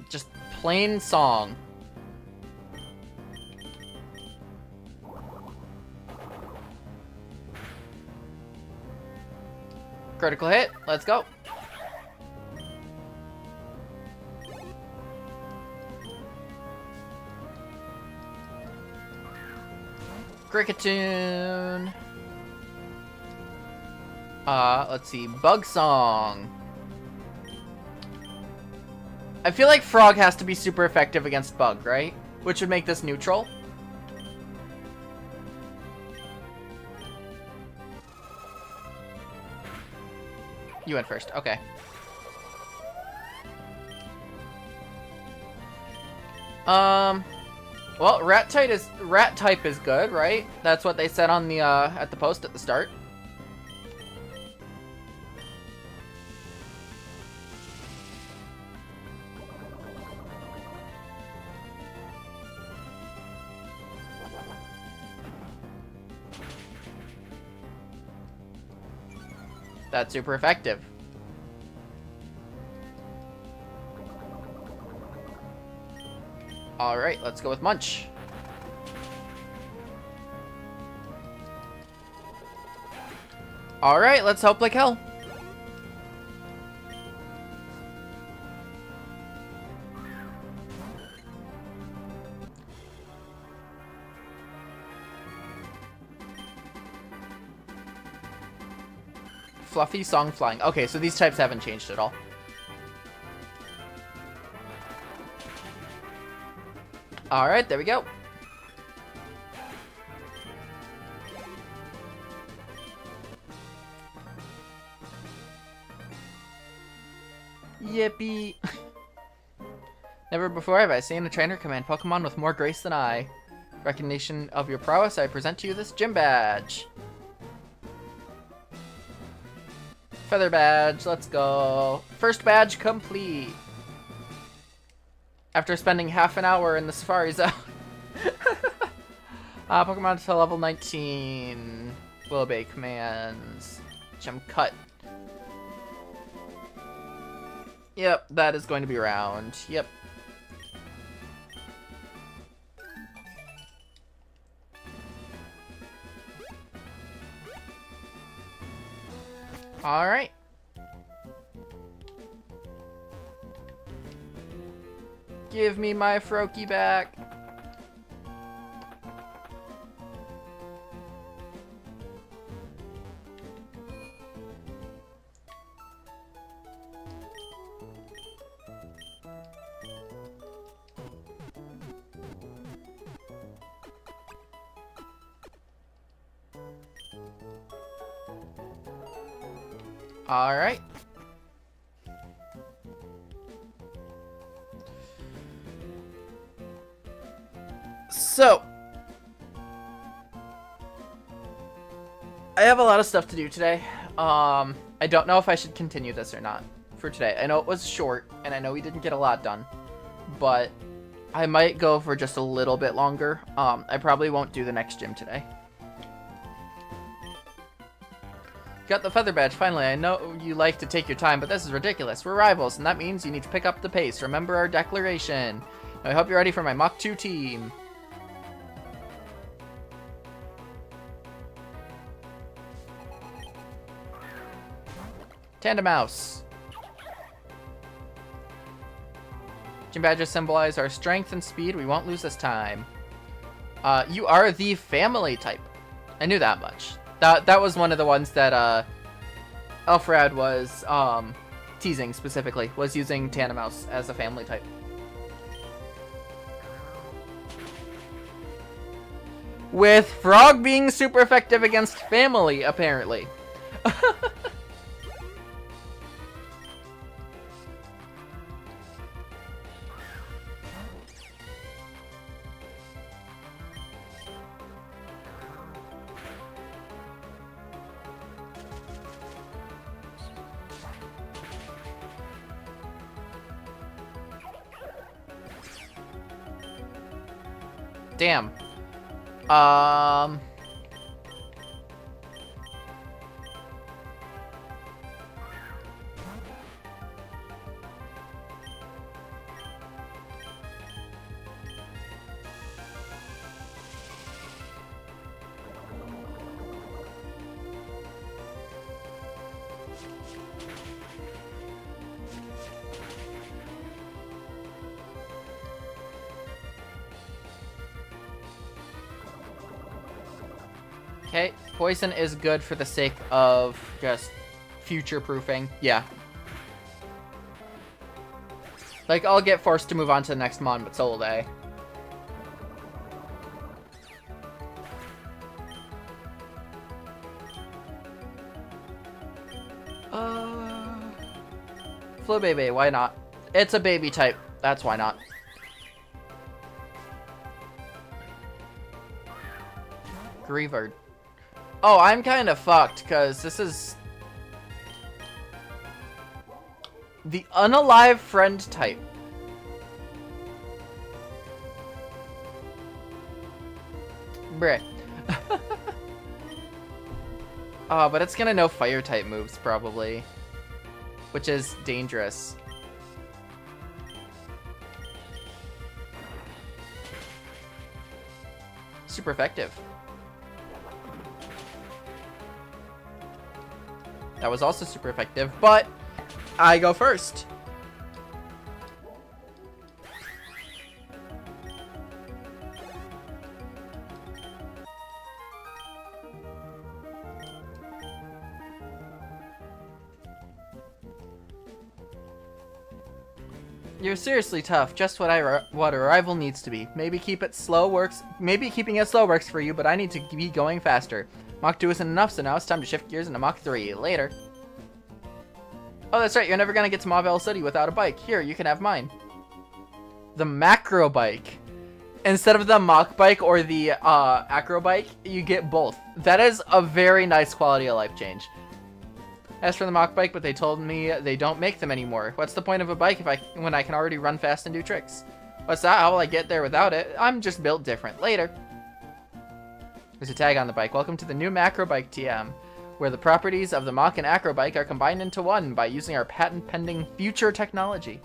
Just plain Song. Critical hit, let's go. Cricketune. Let's see. Bug Song. I feel like Frog has to be super effective against Bug, right? Which would make this neutral. You went first. Okay. Well, rat type is good, right? That's what they said on the at the post at the start. That's super effective. All right, let's go with Munch. All right, let's hope like hell. Fluffy, Song, Flying. Okay, so these types haven't changed at all. Alright, there we go. Yippee. Never before have I seen a trainer command Pokemon with more grace than I. Recognition of your prowess, I present to you this gym badge. Feather badge, let's go. First badge complete. After spending half an hour in the Safari Zone. Pokemon to level 19. Will obey commands. Gem cut. Yep, that is going to be round. Yep. Alright. Give me my Froakie back. Alright. So, I have a lot of stuff to do today. I don't know if I should continue this or not for today. I know it was short, and I know we didn't get a lot done, but I might go for just a little bit longer. I probably won't do the next gym today. Got the feather badge, finally. I know you like to take your time, but this is ridiculous. We're rivals, and that means you need to pick up the pace. Remember our declaration. I hope you're ready for my Mach 2 team. Tandem Mouse. Gym badges symbolize our strength and speed. We won't lose this time. You are the family type. I knew that much. That was one of the ones that Alfred was teasing specifically, was using Tandem Mouse as a family type. With Frog being super effective against family, apparently. Damn. Okay, poison is good for the sake of just future-proofing. Yeah. Like, I'll get forced to move on to the next mon, but so will they. Flubebe, why not? It's a baby type. That's why not. Grievard. Oh, I'm kind of fucked, because this is the unalive friend type. Bruh. Oh, but it's gonna know fire type moves, probably. Which is dangerous. Super effective. That was also super effective, but I go first. You're seriously tough, just what a rival needs to be. Maybe keeping it slow works for you, but I need to be going faster. Mach 2 isn't enough, so now it's time to shift gears into Mach 3. Later. Oh, that's right, you're never gonna get to Mauville City without a bike. Here, you can have mine. The macro bike. instead of the mock bike or the acro bike, you get both. That is a very nice quality of life change. As for the mock bike, but they told me they don't make them anymore. What's the point of a bike when I can already run fast and do tricks? What's that? How will I get there without it? I'm just built different. Later. There's a tag on the bike. Welcome to the new macro bike TM, where the properties of the mock and acro bike are combined into one by using our patent-pending future technology.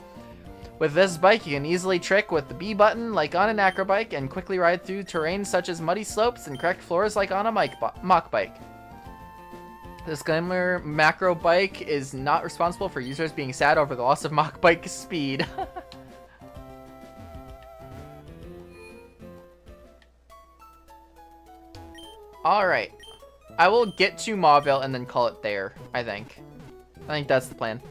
With this bike, you can easily trick with the B button like on an acro bike and quickly ride through terrain such as muddy slopes and cracked floors like on a mock bike. Disclaimer, macro bike is not responsible for users being sad over the loss of mock bike speed. Alright. I will get to Mauville and then call it there, I think. I think that's the plan.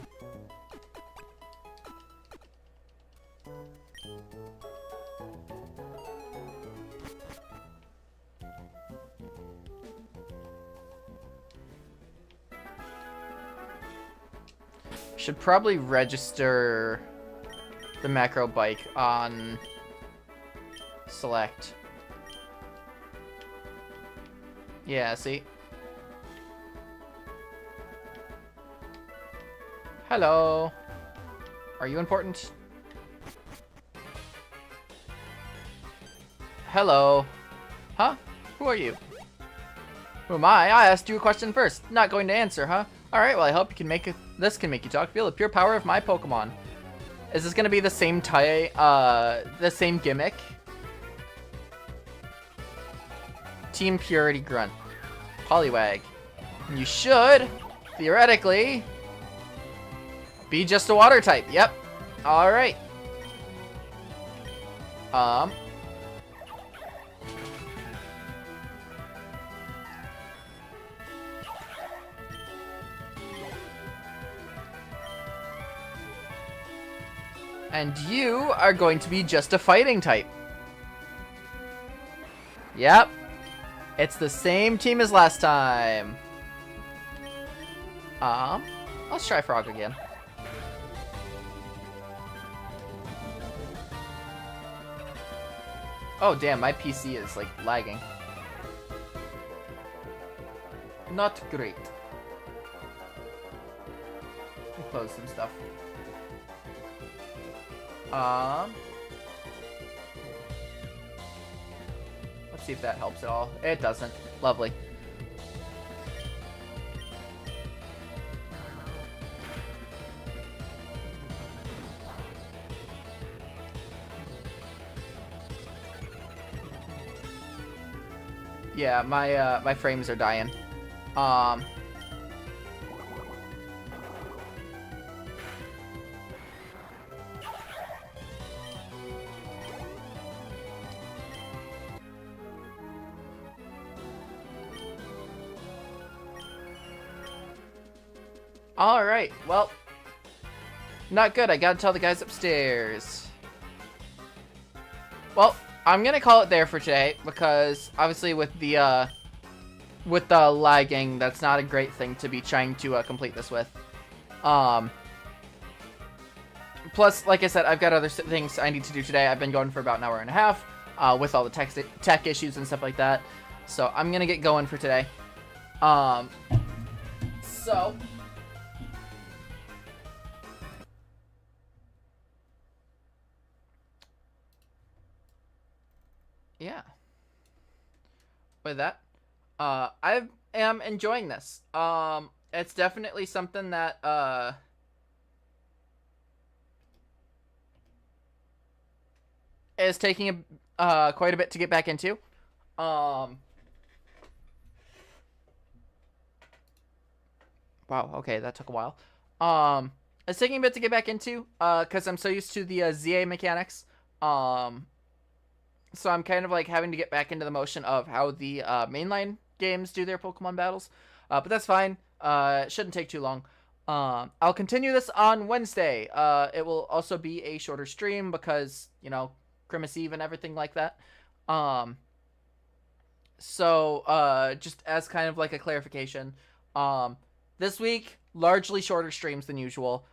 Should probably register the macro bike on select. Yeah, see? Hello. Are you important? Hello. Huh? Who are you? Who am I? I asked you a question first. Not going to answer, huh? Alright, well I hope you can make it. This can make you talk. Feel the pure power of my Pokemon. Is this gonna be the same the same gimmick? Team Purity Grunt. Poliwag. You should, theoretically, be just a water type. Yep. Alright. And you are going to be just a fighting type. Yep. It's the same team as last time. Let's try Frog again. Oh damn, my PC is like lagging. Not great. Let me close some stuff. Let's see if that helps at all. It doesn't. Lovely. Yeah, my frames are dying. Alright, well, not good. I gotta tell the guys upstairs. Well, I'm gonna call it there for today, because obviously with the lagging, that's not a great thing to be trying to complete this with. Plus, like I said, I've got other things I need to do today. I've been going for about an hour and a half, with all the tech issues and stuff like that. So I'm gonna get going for today. So yeah. With that, I am enjoying this. It's definitely something that, is taking quite a bit to get back into. Wow, okay, that took a while. It's taking a bit to get back into, because I'm so used to the ZA mechanics. So I'm kind of like having to get back into the motion of how the mainline games do their Pokemon battles. But that's fine. It shouldn't take too long. I'll continue this on Wednesday. It will also be a shorter stream because, you know, Christmas Eve and everything like that. So just as kind of like a clarification, this week, largely shorter streams than usual.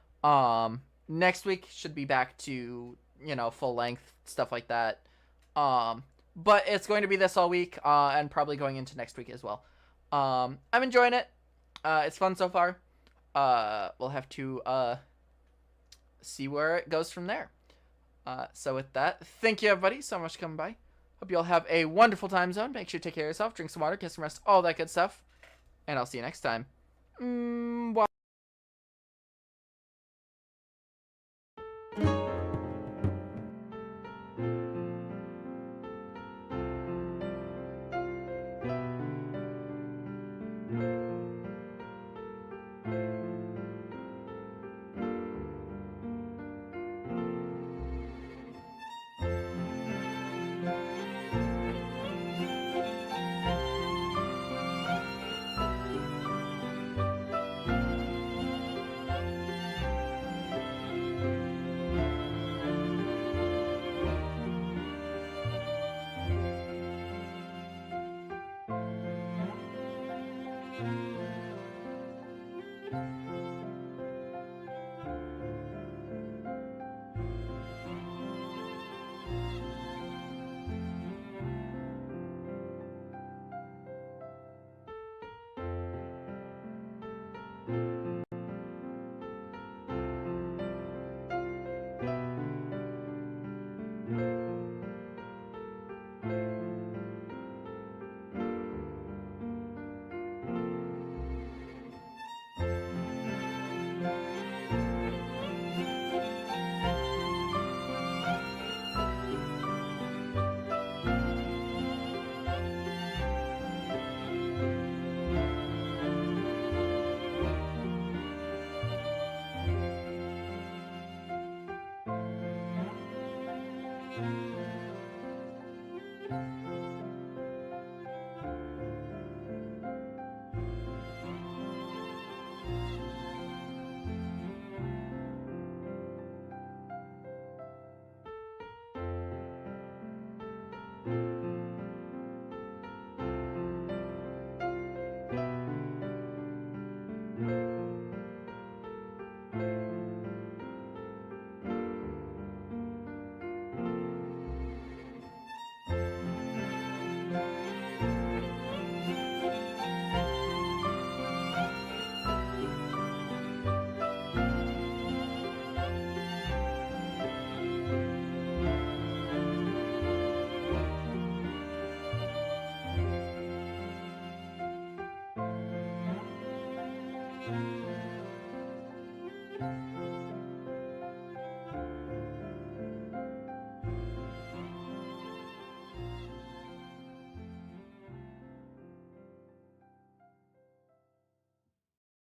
Next week should be back to, you know, full length, stuff like that. But it's going to be this all week, and probably going into next week as well. I'm enjoying it. It's fun so far. We'll have to see where it goes from there. So with that, thank you everybody so much for coming by. Hope you all have a wonderful time zone. Make sure you take care of yourself, drink some water, get some rest, all that good stuff. And I'll see you next time. Bye.